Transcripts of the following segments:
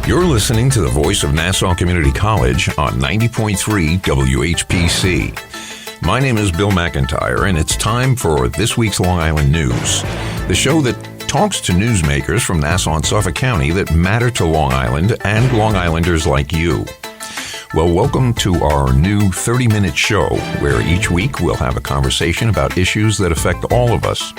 You're listening to the voice of Nassau Community College on 90.3 WHPC. My name is Bill McIntyre, and it's time for this week's Long Island News, the show that talks to newsmakers from Nassau and Suffolk County that matter to Long Island and Long Islanders like you. Well, welcome to our new 30-minute show, where each week we'll have a conversation about issues that affect all of us.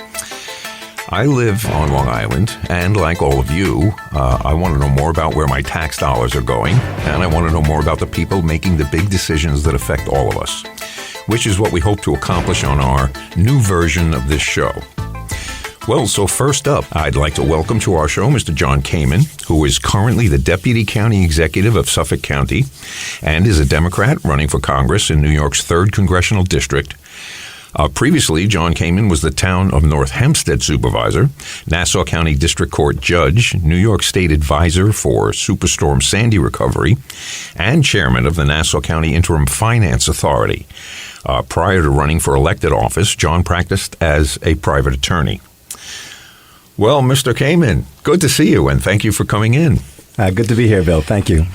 I live on Long Island, and like all of you, I want to know more about where my tax dollars are going, and I want to know more about the people making the big decisions that affect all of us, which is what we hope to accomplish on our new version of this show. Well, so first up, I'd like to welcome to our show Mr. Jon Kaiman, who is currently the Deputy County Executive of Suffolk County and is a Democrat running for Congress in New York's 3rd Congressional District. Previously, Jon Kaiman was the town of North Hempstead supervisor, Nassau County District Court judge, New York State advisor for Superstorm Sandy recovery, and chairman of the Nassau County Interim Finance Authority. Prior to running for elected office, Jon practiced as a private attorney. Well, Mr. Kaiman, good to see you, and thank you for coming in. Good to be here, Bill. Thank you.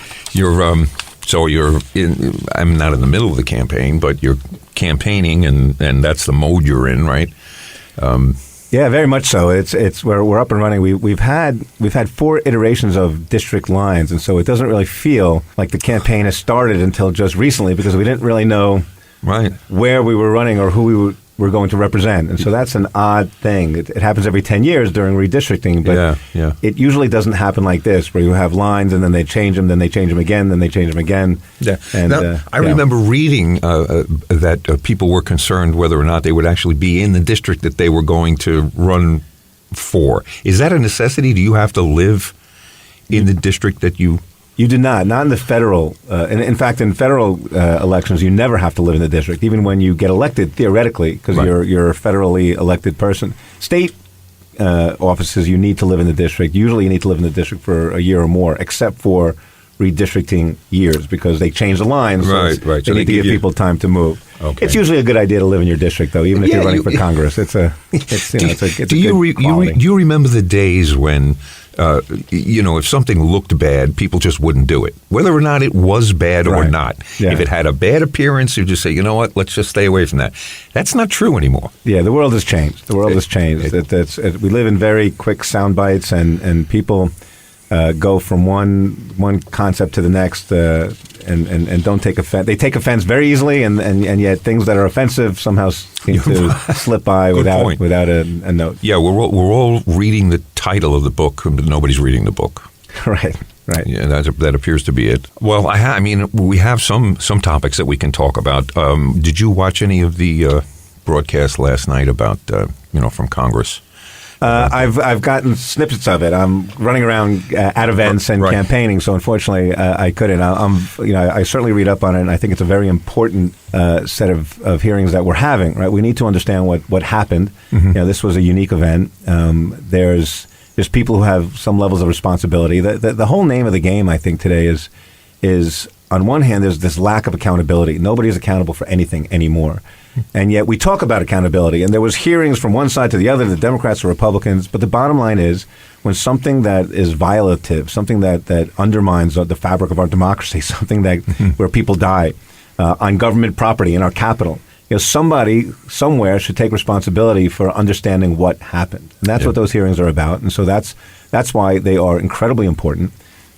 I'm not in the middle of the campaign, but you're campaigning, and that's the mode you're in, right? Yeah, very much so. It's we're up and running. We've had 4 iterations of district lines, and so it doesn't really feel like the campaign has started until just recently, because we didn't really know where we were running or who we were going to represent. And so that's an odd thing. It happens every 10 years during redistricting, but it usually doesn't happen like this, where you have lines and then they change them, then they change them again, then they change them again. Yeah. And I remember reading that people were concerned whether or not they would actually be in the district that they were going to run for. Is that a necessity? Do you have to live in the district that you... You do not in the federal. In fact, in federal elections, you never have to live in the district, even when you get elected, theoretically, because you're a federally elected person. State offices, you need to live in the district. Usually you need to live in the district for a year or more, except for redistricting years, because they change the lines. Right. They need to give people time to move. Okay. It's usually a good idea to live in your district, though, even if you're running for Congress. It's a good quality. Do you remember the days when... if something looked bad, people just wouldn't do it, whether or not it was bad or not. Yeah. If it had a bad appearance, you just say, you know what, let's just stay away from that. That's not true anymore. Yeah, the world has changed. We live in very quick sound bites, and people go from one concept to the next and don't take offense. They take offense very easily, and yet things that are offensive somehow seem to slip by without a note. Yeah, we're all reading the title of the book, but nobody's reading the book. Right. Yeah, that appears to be it. Well, we have some topics that we can talk about. Did you watch any of the broadcast last night about from Congress? I've gotten snippets of it. I'm running around at events and campaigning, so unfortunately I couldn't. I certainly read up on it, and I think it's a very important set of hearings that we're having. Right, we need to understand what happened. Mm-hmm. This was a unique event. There's people who have some levels of responsibility. The whole name of the game, I think, today is on one hand, there's this lack of accountability. Nobody's accountable for anything anymore. And yet we talk about accountability, and there was hearings from one side to the other, the Democrats or Republicans, but the bottom line is when something that is violative, something that undermines the fabric of our democracy, something that where people die on government property in our capital, somebody somewhere should take responsibility for understanding what happened. And that's what those hearings are about. And so that's why they are incredibly important.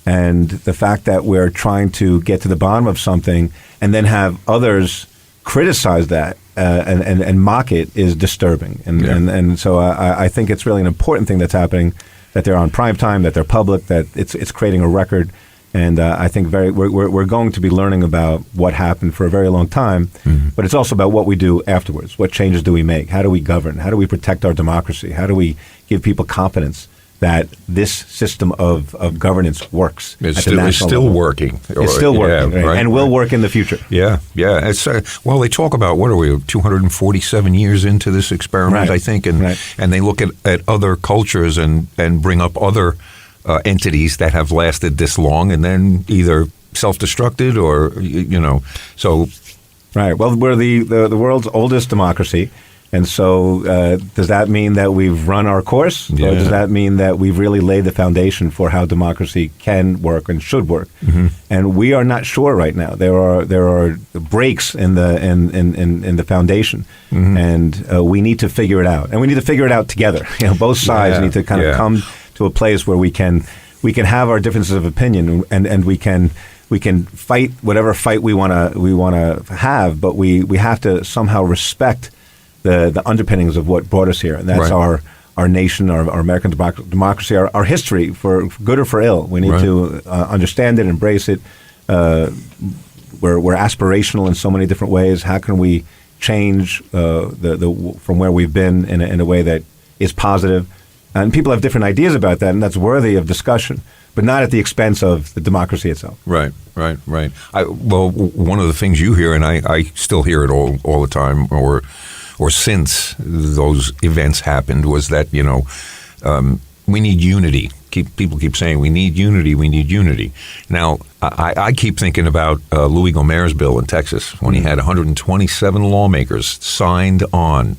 And the fact that we're trying to get to the bottom of something and then have others criticize that and mock it is disturbing. And so I think it's really an important thing that's happening, that they're on prime time, that they're public, that it's creating a record. And I think we're going to be learning about what happened for a very long time, but it's also about what we do afterwards. What changes do we make? How do we govern? How do we protect our democracy? How do we give people confidence that this system of governance works? It's still working. It's still working, and will work in the future. Yeah. It's, they talk about, what are we, 247 years into this experiment, I think, and they look at other cultures and bring up other entities that have lasted this long and then either self-destructed or, so. Right. Well, we're the world's oldest democracy. And so does that mean that we've run our course? Yeah. Or does that mean that we've really laid the foundation for how democracy can work and should work? And we are not sure right now. There are breaks in the foundation, and we need to figure it out. And we need to figure it out together. Both sides need to kind of come to a place where we can have our differences of opinion, and we can fight whatever fight we want to have, but we have to somehow respect the underpinnings of what brought us here, and that's our nation, our American democracy, our history, for good or for ill. We need to understand it, embrace it. We're aspirational in so many different ways. How can we change from where we've been in a way that is positive? And people have different ideas about that, and that's worthy of discussion, but not at the expense of the democracy itself. Right. Well, one of the things you hear, and I still hear it all the time, or since those events happened, was that, we need unity. People keep saying we need unity. Now, I keep thinking about Louis Gohmere's bill in Texas, when he had 127 lawmakers signed on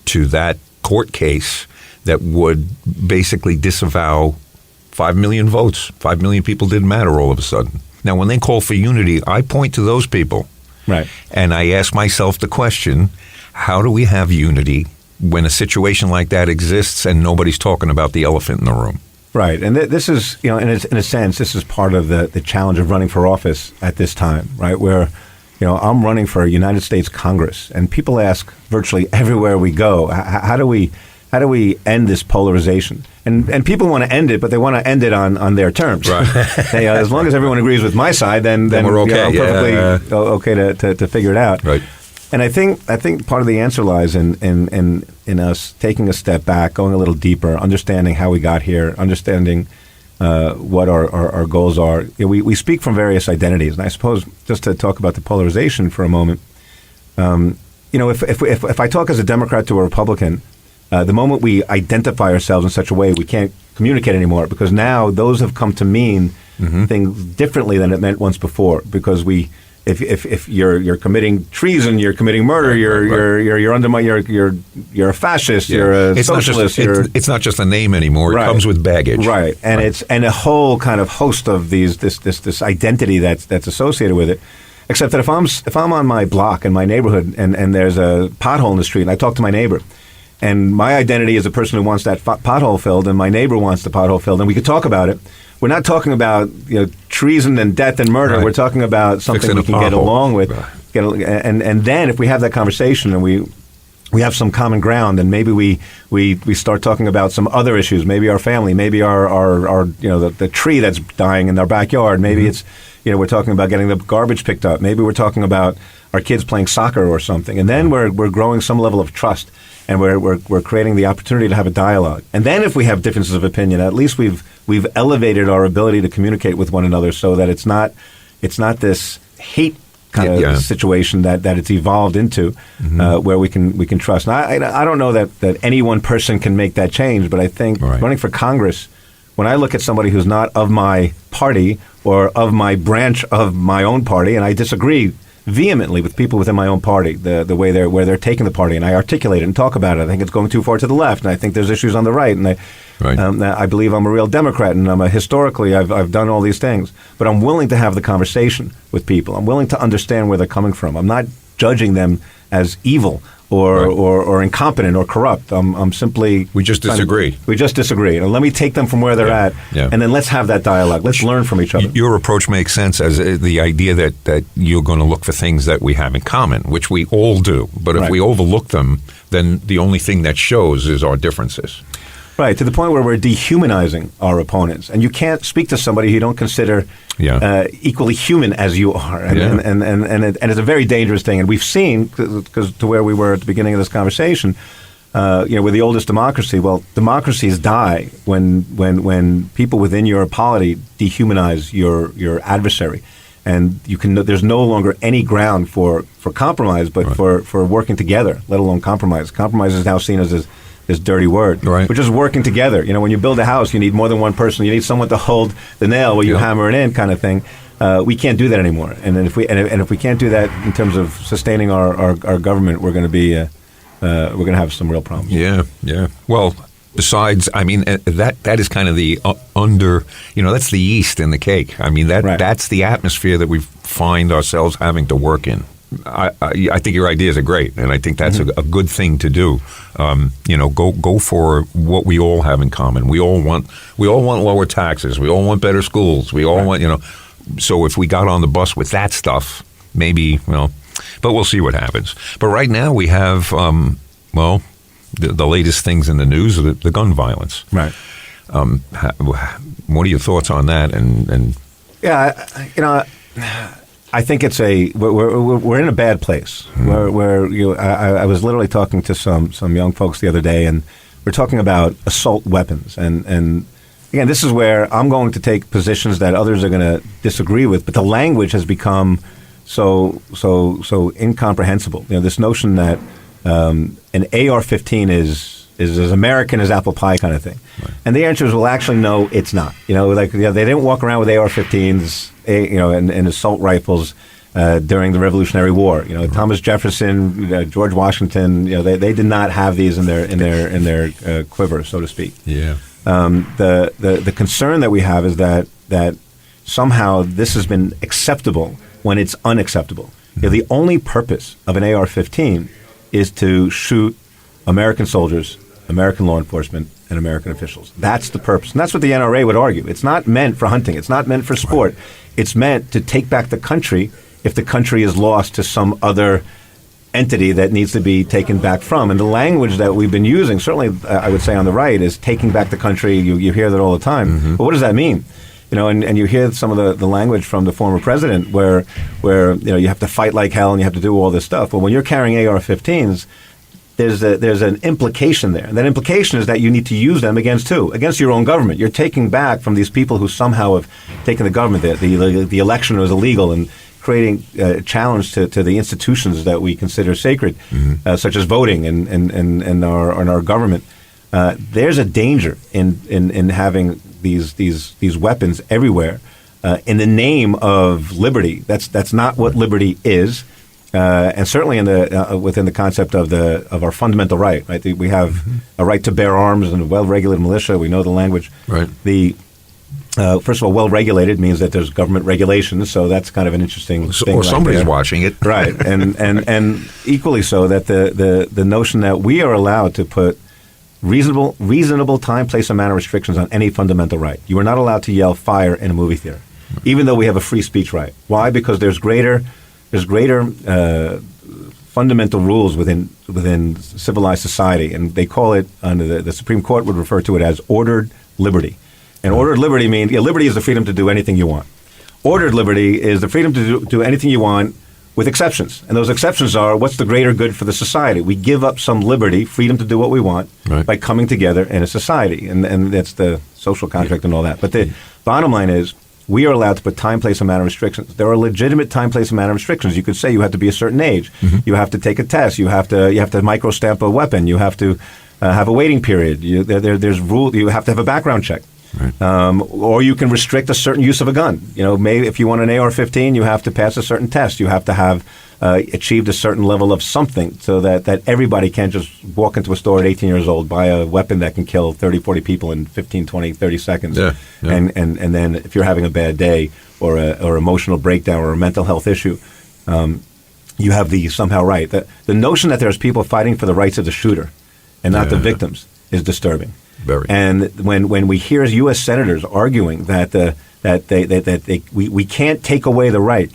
to that court case that would basically disavow 5 million votes. 5 million people didn't matter all of a sudden. Now, when they call for unity, I point to those people. Right. And I ask myself the question, how do we have unity when a situation like that exists and nobody's talking about the elephant in the room? Right. And this is, in a sense, this is part of the challenge of running for office at this time, right? Where, I'm running for United States Congress, and people ask virtually everywhere we go, how do we end this polarization? And people want to end it, but they want to end it on their terms. Right. As long as everyone agrees with my side, then we're okay. I'm perfectly okay to figure it out. Right. And I think part of the answer lies in us taking a step back, going a little deeper, understanding how we got here, understanding what our goals are. We speak from various identities, and I suppose just to talk about the polarization for a moment. If I talk as a Democrat to a Republican, the moment we identify ourselves in such a way, we can't communicate anymore, because now those have come to mean things differently than it meant once before. Because if you're committing treason, you're committing murder, you're undermining, you're a fascist, you're a socialist. It's not just a name anymore. It comes with baggage, right? And it's a whole kind of host of this identity that's associated with it. Except that if I'm on my block in my neighborhood and there's a pothole in the street, and I talk to my neighbor, and my identity is a person who wants that pothole filled, and my neighbor wants the pothole filled, and we could talk about it. We're not talking about treason and death and murder. Right. We're talking about something we can get along with. Right. And then if we have that conversation and we have some common ground, and maybe we start talking about some other issues, maybe our family, maybe our the tree that's dying in our backyard, maybe it's we're talking about getting the garbage picked up, maybe we're talking about our kids playing soccer or something, and then we're growing some level of trust, and we're creating the opportunity to have a dialogue. And then if we have differences of opinion, at least we've elevated our ability to communicate with one another, so that it's not this hate kind of situation that it's evolved into, where we can trust. And I don't know that any one person can make that change, but I think running for Congress, when I look at somebody who's not of my party or of my branch of my own party, and I disagree vehemently with people within my own party, the way they're taking the party, and I articulate it and talk about it. I think it's going too far to the left, and I think there's issues on the right, and I believe I'm a real Democrat, and historically I've done all these things, but I'm willing to have the conversation with people. I'm willing to understand where they're coming from. I'm not judging them as evil or incompetent or corrupt. I'm simply we just disagree. And let me take them from where they're at, and then let's have that dialogue. Let's learn from each other. Your approach makes sense as the idea that you're going to look for things that we have in common, which we all do. But if we overlook them, then the only thing that shows is our differences. Right, to the point where we're dehumanizing our opponents. And you can't speak to somebody who you don't consider equally human as you are. And it's a very dangerous thing. And we've seen, because to where we were at the beginning of this conversation, we're the oldest democracy. Well, democracies die when people within your polity dehumanize your adversary. And there's no longer any ground for compromise, but for working together, let alone compromise. Compromise is now seen as this dirty word. Right. We're just working together. When you build a house, you need more than one person. You need someone to hold the nail while you hammer it in, kind of thing. We can't do that anymore. And then if we can't do that in terms of sustaining our government, we're going to be we're going to have some real problems. Yeah. Well, besides, I mean, that is kind of the that's the yeast in the cake. I mean, that's the atmosphere that we find ourselves having to work in. I think your ideas are great, and I think that's a good thing to do. Go for what we all have in common. We all want lower taxes. We all want better schools. We all want, So if we got on the bus with that stuff, maybe, but we'll see what happens. But right now we have, the latest things in the news are the gun violence. Right. What are your thoughts on that? And yeah, I think we're in a bad place. I was literally talking to some young folks the other day, and we're talking about assault weapons, and again, this is where I'm going to take positions that others are going to disagree with, but the language has become so incomprehensible. This notion that an AR-15 is as American as apple pie kind of thing, right. And the answer is, well, actually, no, it's not. They didn't walk around with AR-15s, and assault rifles during the Revolutionary War. Thomas Jefferson, George Washington. They did not have these in their quiver, so to speak. Yeah. The concern that we have is that somehow this has been acceptable when it's unacceptable. Mm-hmm. The only purpose of an AR-15 is to shoot American soldiers, American law enforcement, and American officials. That's the purpose. And that's what the NRA would argue. It's not meant for hunting. It's not meant for sport. Right. It's meant to take back the country if the country is lost to some other entity that needs to be taken back from. And the language that we've been using, certainly I would say on the right, is taking back the country. You hear that all the time. Mm-hmm. But what does that mean? And you hear some of the language from the former president where you have to fight like hell and you have to do all this stuff. Well, when you're carrying AR-15s, there's an implication there. And that implication is that you need to use them against who? Against your own government. You're taking back from these people who somehow have taken the government. The election was illegal, and creating a challenge to the institutions that we consider sacred, mm-hmm. Such as voting and our government. There's a danger in having these weapons everywhere in the name of liberty. That's not what liberty is. And certainly within the concept of our fundamental right. We have mm-hmm. a right to bear arms and a well-regulated militia. We know the language. Right. First of all, well-regulated means that there's government regulations, so that's kind of an interesting thing. Or somebody's watching it. Right. And equally so that the notion that we are allowed to put reasonable time, place, and manner restrictions on any fundamental right. You are not allowed to yell fire in a movie theater, even though we have a free speech right. Why? Because there's greater fundamental rules within civilized society, and they call it, under the Supreme Court would refer to it as ordered liberty. And ordered liberty means, liberty is the freedom to do anything you want. Ordered liberty is the freedom to do anything you want with exceptions. And those exceptions are, what's the greater good for the society? We give up some liberty, freedom to do what we want, right. by coming together in a society. And that's the social contract and all that. But the bottom line is, we are allowed to put time, place, and manner restrictions. There are legitimate time, place, and manner restrictions. You could say you have to be a certain age. Mm-hmm. You have to take a test. You have to microstamp a weapon. You have to have a waiting period. There's rule. You have to have a background check. Right. Or you can restrict a certain use of a gun. Maybe if you want an AR-15, you have to pass a certain test. You have to have achieved a certain level of something so that everybody can't just walk into a store at 18 years old, buy a weapon that can kill 30, 40 people in 15, 20, 30 seconds. Yeah. And then if you're having a bad day or emotional breakdown or a mental health issue, you have the somehow right. The notion that there's people fighting for the rights of the shooter and not the victims is disturbing. Very. And when we hear U.S. senators arguing that we can't take away the right,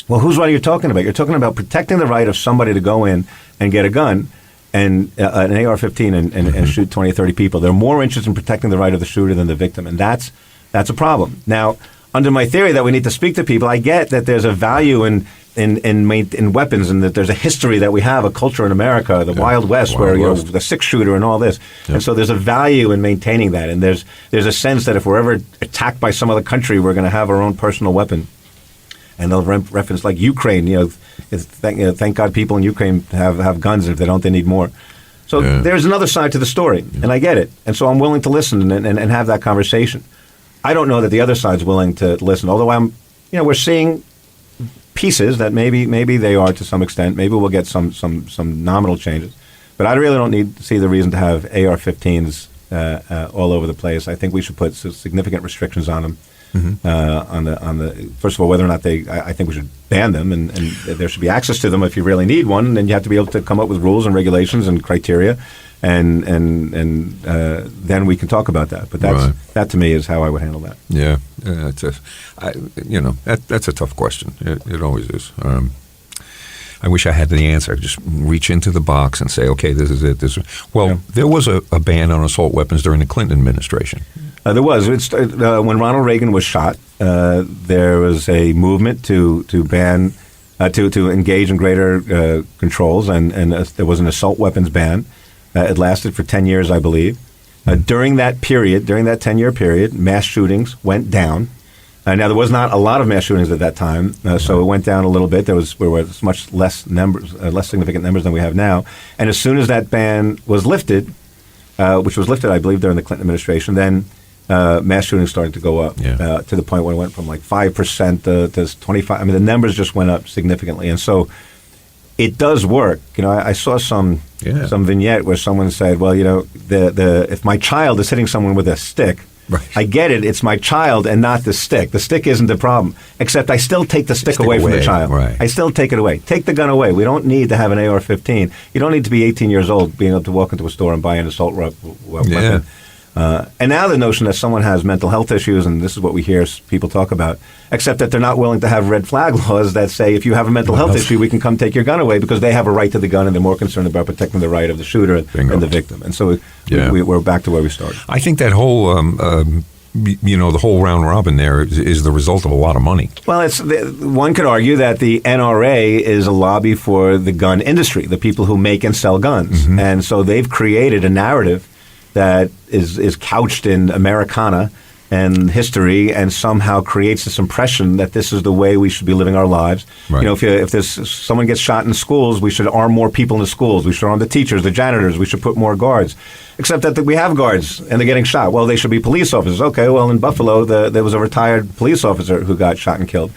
well, whose right are you talking about? You're talking about protecting the right of somebody to go in and get a gun and an AR-15 and mm-hmm. shoot 20 or 30 people. They're more interested in protecting the right of the shooter than the victim, and that's a problem. Now, under my theory that we need to speak to people, I get that there's a value in weapons, and that there's a history that we have, a culture in America, the Wild West, where the six-shooter and all this. Yeah. And so there's a value in maintaining that. And there's a sense that if we're ever attacked by some other country, we're going to have our own personal weapon. And they'll reference like Ukraine. Thank God people in Ukraine have guns, and if they don't, they need more. So there's another side to the story, and I get it. And so I'm willing to listen and have that conversation. I don't know that the other side's willing to listen, although we're seeing pieces that maybe they are to some extent. Maybe we'll get some nominal changes. But I really don't see the reason to have AR-15s all over the place. I think we should put significant restrictions on them. On the first of all, whether or not I think we should ban them, and there should be access to them if you really need one. And then you have to be able to come up with rules and regulations and criteria, and then we can talk about that. But that to me is how I would handle that. Yeah, that's a tough question. It always is. I wish I had the answer. I just reach into the box and say, okay, this is it. There was a ban on assault weapons during the Clinton administration. There was. When Ronald Reagan was shot, there was a movement to ban, to engage in greater controls, and there was an assault weapons ban. It lasted for 10 years, I believe. During that 10-year period, mass shootings went down. Now, there was not a lot of mass shootings at that time, so it went down a little bit. There was much less significant numbers than we have now. And as soon as that ban was lifted, which was lifted, I believe, during the Clinton administration, then mass shootings started to go up to the point where it went from like 5% to 25%. I mean, the numbers just went up significantly. And so it does work. I saw some vignette where someone said, well, if my child is hitting someone with a stick, I get it. It's my child and not the stick. The stick isn't the problem, except I still take the stick away from the child. Right. I still take it away. Take the gun away. We don't need to have an AR-15. You don't need to be 18 years old being able to walk into a store and buy an assault weapon. And now the notion that someone has mental health issues, and this is what we hear people talk about, except that they're not willing to have red flag laws that say if you have a mental health issue, we can come take your gun away because they have a right to the gun and they're more concerned about protecting the right of the shooter and the victim. And so we're back to where we started. I think that whole, the whole round robin there is the result of a lot of money. Well, one could argue that the NRA is a lobby for the gun industry, the people who make and sell guns. Mm-hmm. And so they've created a narrative that is couched in Americana and history, and somehow creates this impression that this is the way we should be living our lives. Right. If someone gets shot in schools, we should arm more people in the schools. We should arm the teachers, the janitors. We should put more guards. Except that we have guards, and they're getting shot. Well, they should be police officers. Okay, well, in Buffalo, there was a retired police officer who got shot and killed.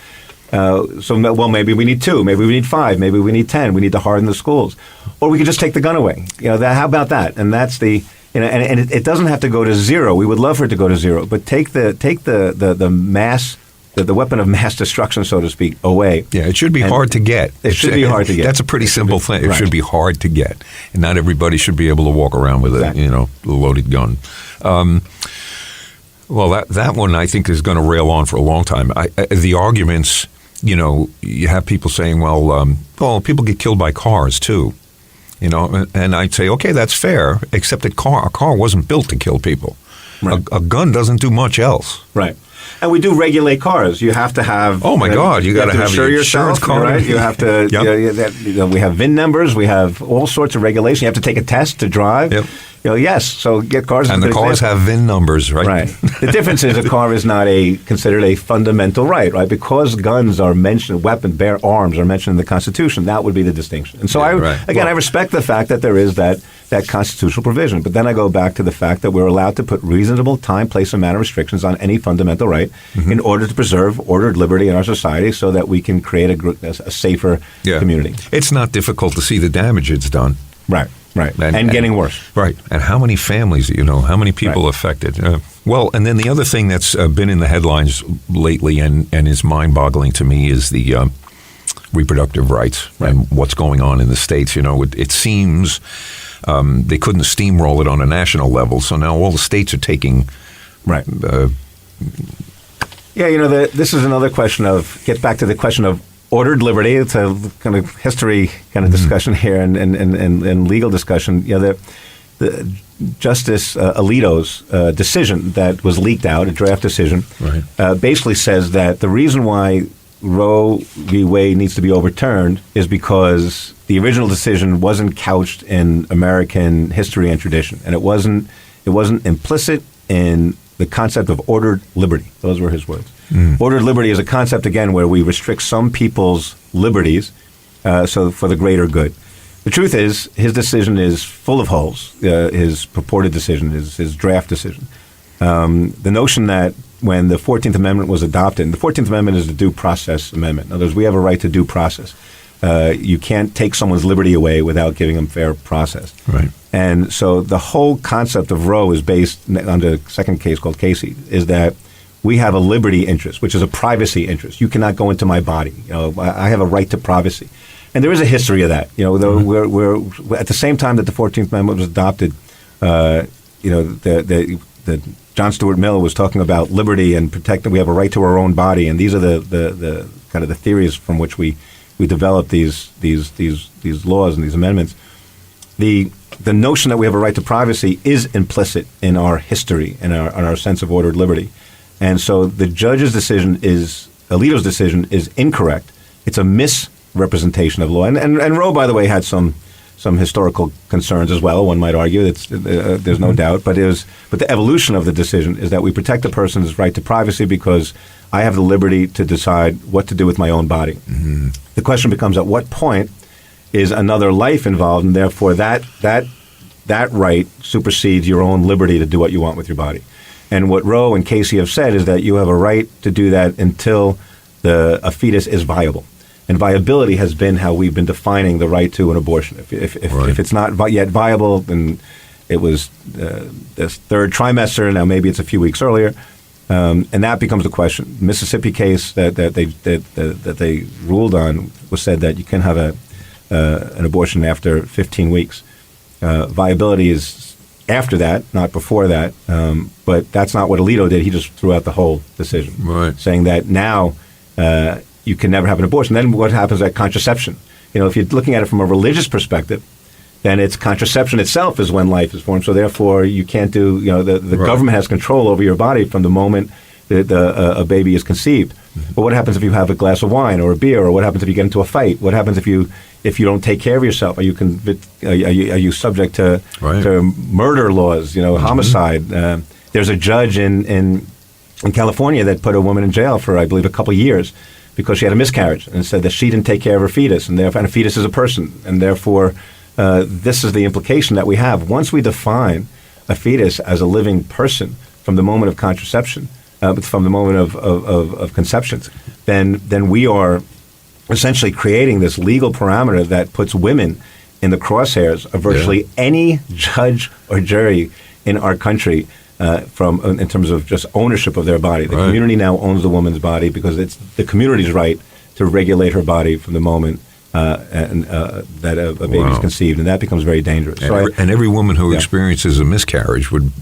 Maybe we need 2, maybe we need 5, maybe we need 10. We need to harden the schools. Or we could just take the gun away. How about that? And that's the... and it doesn't have to go to zero. We would love for it to go to zero, but take the mass, the weapon of mass destruction, so to speak, away. Yeah, it should be hard to get. It should be hard to get. That's a pretty simple thing. It should be hard to get, and not everybody should be able to walk around with a loaded gun. That one I think is going to rail on for a long time. The arguments, you have people saying, well, people get killed by cars too. And I'd say, okay, that's fair, except that a car wasn't built to kill people. Right. A gun doesn't do much else. Right. And we do regulate cars. You have to have... Oh, my God. You got to have your insurance card. Right? You have to... we have VIN numbers. We have all sorts of regulation. You have to take a test to drive. Yep. Yes, so get cars. And the cars have VIN numbers, right? Right. The difference is a car is not considered a fundamental right? Because guns are mentioned, bear arms are mentioned in the Constitution. That would be the distinction. And so I respect the fact that there is that constitutional provision. But then I go back to the fact that we're allowed to put reasonable time, place, and manner restrictions on any fundamental right in order to preserve ordered liberty in our society, so that we can create a safer community. It's not difficult to see the damage it's done. Right. Right, and getting worse. Right, and how many families, how many people affected? And then the other thing that's been in the headlines lately and is mind-boggling to me is the reproductive rights and what's going on in the states. It seems they couldn't steamroll it on a national level, so now all the states are taking... Right. This is another question gets back to the question of ordered liberty. It's a kind of history kind of discussion here and legal discussion. The Justice Alito's decision that was leaked out, a draft decision, basically says that the reason why Roe v. Wade needs to be overturned is because the original decision wasn't couched in American history and tradition, and it wasn't implicit in the concept of ordered liberty. Those were his words. Ordered liberty is a concept, again, where we restrict some people's liberties so for the greater good. The truth is, his decision is full of holes, his purported decision, his draft decision. The notion that when the 14th Amendment was adopted, and the 14th Amendment is a due process amendment. In other words, we have a right to due process. You can't take someone's liberty away without giving them fair process. Right. And so the whole concept of Roe is based on the second case called Casey, is that we have a liberty interest, which is a privacy interest. You cannot go into my body. I have a right to privacy. And there is a history of that. We're at the same time that the 14th Amendment was adopted, the John Stuart Mill was talking about liberty and protecting. We have a right to our own body, and these are the kind of the theories from which we develop these laws and these amendments. The notion that we have a right to privacy is implicit in our history and our sense of ordered liberty. And so the judge's decision Alito's decision is incorrect. It's a misrepresentation of law. And Roe, by the way, had some historical concerns as well. One might argue there's no doubt, but the evolution of the decision is that we protect a person's right to privacy because I have the liberty to decide what to do with my own body. Mm-hmm. The question becomes, at what point is another life involved, and therefore that right supersedes your own liberty to do what you want with your body. And what Roe and Casey have said is that you have a right to do that until a fetus is viable. And viability has been how we've been defining the right to an abortion. If it's not yet viable, then it was this third trimester. Now maybe it's a few weeks earlier, and that becomes the question. Mississippi case that they ruled on was said that you can have an abortion after 15 weeks. Viability is after that, not before that. But that's not what Alito did. He just threw out the whole decision, saying that now you can never have an abortion. Then what happens at contraception? If you're looking at it from a religious perspective, then it's contraception itself is when life is formed. So therefore, you can't do. The government has control over your body from the moment that a baby is conceived. Mm-hmm. But what happens if you have a glass of wine or a beer, or what happens if you get into a fight? What happens if you don't take care of yourself? Are you subject to murder laws? Mm-hmm. Homicide. There's a judge in California that put a woman in jail for, I believe, a couple of years because she had a miscarriage and said that she didn't take care of her fetus, and a fetus is a person, and therefore this is the implication that we have. Once we define a fetus as a living person from the moment of contraception, from the moment of conception, then we are essentially creating this legal parameter that puts women in the crosshairs of virtually any judge or jury in our country in terms of just ownership of their body. The community now owns the woman's body because it's the community's right to regulate her body from the moment that a baby is conceived, and that becomes very dangerous. And every woman who experiences a miscarriage would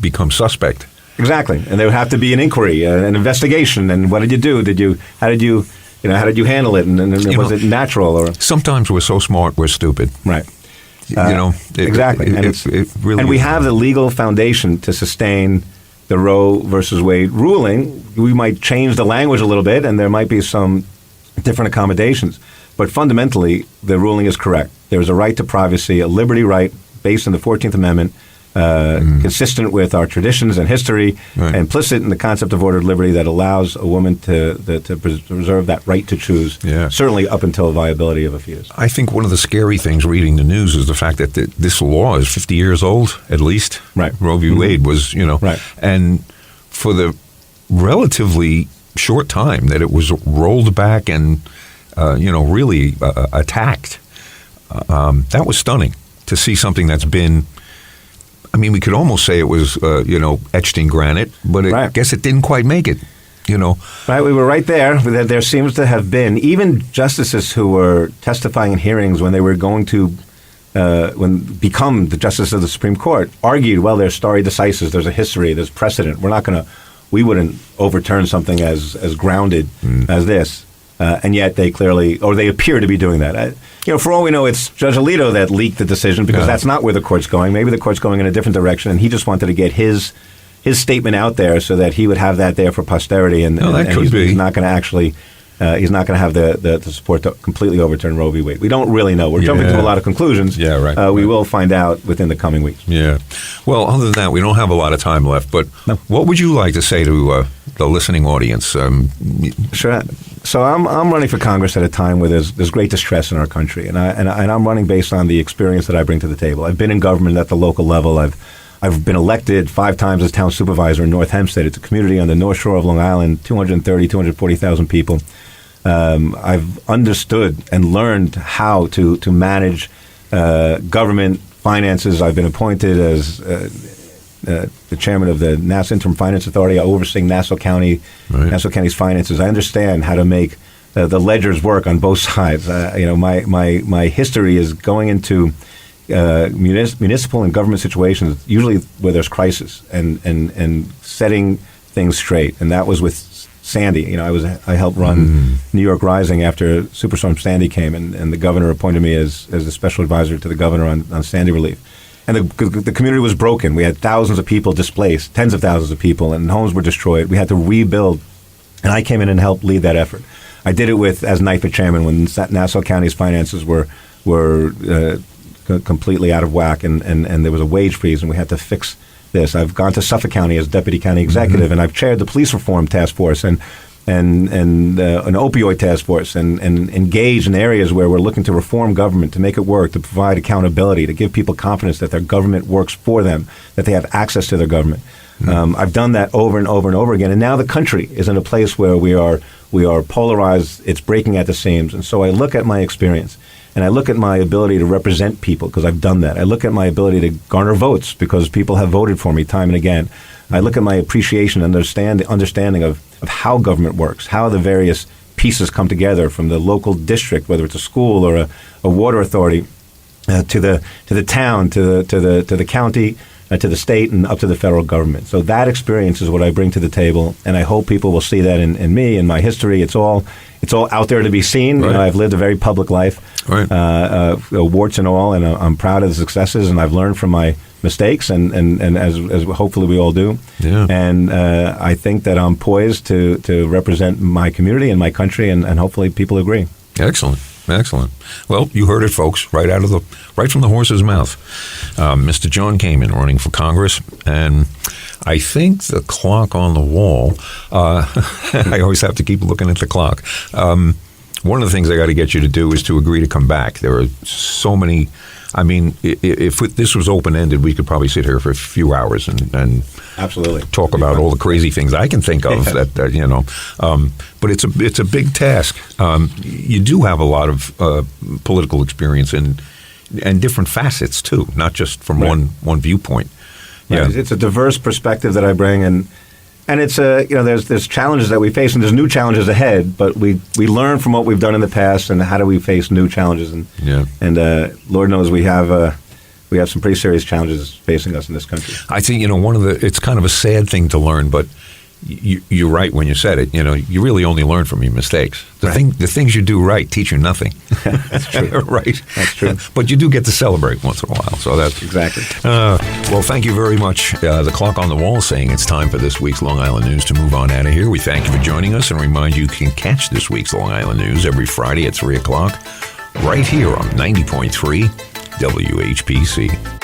become suspect. Exactly, and there would have to be an inquiry, an investigation. And what did you do? How did you handle it? And was it natural or? Sometimes we're so smart we're stupid. Right. Exactly. And we have the legal foundation to sustain the Roe versus Wade ruling. We might change the language a little bit, and there might be some different accommodations. But fundamentally, the ruling is correct. There's a right to privacy, a liberty right based on the 14th Amendment, consistent with our traditions and history, implicit in the concept of ordered liberty that allows a woman to preserve that right to choose, certainly up until viability of a fetus. I think one of the scary things reading the news is the fact that this law is 50 years old, at least. Right. Roe v. Wade was, and for the relatively short time that it was rolled back and, really attacked, that was stunning to see something that's been, we could almost say it was, etched in granite, but I guess it didn't quite make it, Right, we were right there. There seems to have been, even justices who were testifying in hearings when they were going to become the justice of the Supreme Court, argued, well, there's stare decisis, there's a history, there's precedent. We wouldn't overturn something as grounded as this. And yet they appear to be doing that. For all we know, it's Judge Alito that leaked the decision because that's not where the court's going. Maybe the court's going in a different direction, and he just wanted to get his statement out there so that he would have that there for posterity. And he's not going to actually, he's not going to have the support to completely overturn Roe v. Wade. We don't really know. We're jumping to a lot of conclusions. We will find out within the coming weeks. Yeah. Well, other than that, we don't have a lot of time left. But what would you like to say to the listening audience? Sure. So I'm running for Congress at a time where there's great distress in our country, and I'm running based on the experience that I bring to the table. I've been in government at the local level. I've been elected 5 times as town supervisor in North Hempstead. It's a community on the North Shore of Long Island, 240,000 people. I've understood and learned how to manage government finances. I've been appointed as the chairman of the Nassau Interim Finance Authority, overseeing Nassau County's finances. I understand how to make the ledgers work on both sides. My history is going into municipal and government situations, usually where there's crisis, and setting things straight. And that was with Sandy. I helped run New York Rising after Superstorm Sandy came, and the governor appointed me as a special advisor to the governor on Sandy relief. And the community was broken. We had thousands of people displaced, tens of thousands of people, and homes were destroyed. We had to rebuild, and I came in and helped lead that effort. I did it as NYFA chairman when Nassau County's finances were completely out of whack, and there was a wage freeze, and we had to fix this. I've gone to Suffolk County as deputy county executive, and I've chaired the police reform task force and an opioid task force, and engaged in areas where we're looking to reform government, to make it work, to provide accountability, to give people confidence that their government works for them, that they have access to their government. I've done that over and over and over again, and now the country is in a place where we are polarized. It's breaking at the seams, and so I look at my experience, and I look at my ability to represent people, because I've done that. I look at my ability to garner votes, because people have voted for me time and again. I look at my appreciation and understanding of how government works, how the various pieces come together, from the local district, whether it's a school or a water authority, to the town, to the county, to the state, and up to the federal government. So that experience is what I bring to the table, and I hope people will see that in me, in my history. It's all out there to be seen. Right. I've lived a very public life, right. Warts and all, and I'm proud of the successes, and I've learned from my mistakes, and as hopefully we all do. Yeah. And I think that I'm poised to represent my community and my country, and hopefully people agree. Excellent. Well, you heard it, folks, right from the horse's mouth. Mr. Jon Kaiman running for Congress, and I think the clock on the wall. I always have to keep looking at the clock. One of the things I got to get you to do is to agree to come back. There are so many. I mean, if this was open-ended, we could probably sit here for a few hours and absolutely talk about all the crazy things I can think of. But it's a big task. You do have a lot of political experience and different facets too, not just from one viewpoint. Yeah, it's a diverse perspective that I bring, and it's there's challenges that we face, and there's new challenges ahead. But we learn from what we've done in the past, and how do we face new challenges? And Lord knows we have some pretty serious challenges facing us in this country. I think it's kind of a sad thing to learn, but you're right when you said it. You really only learn from your mistakes. The things you do right teach you nothing. That's true. Right. That's true. But you do get to celebrate once in a while. So that's exactly. Well, thank you very much. The clock on the wall is saying it's time for this week's Long Island News to move on out of here. We thank you for joining us and remind you can catch this week's Long Island News every Friday at 3 o'clock right here on 90.3 WHPC.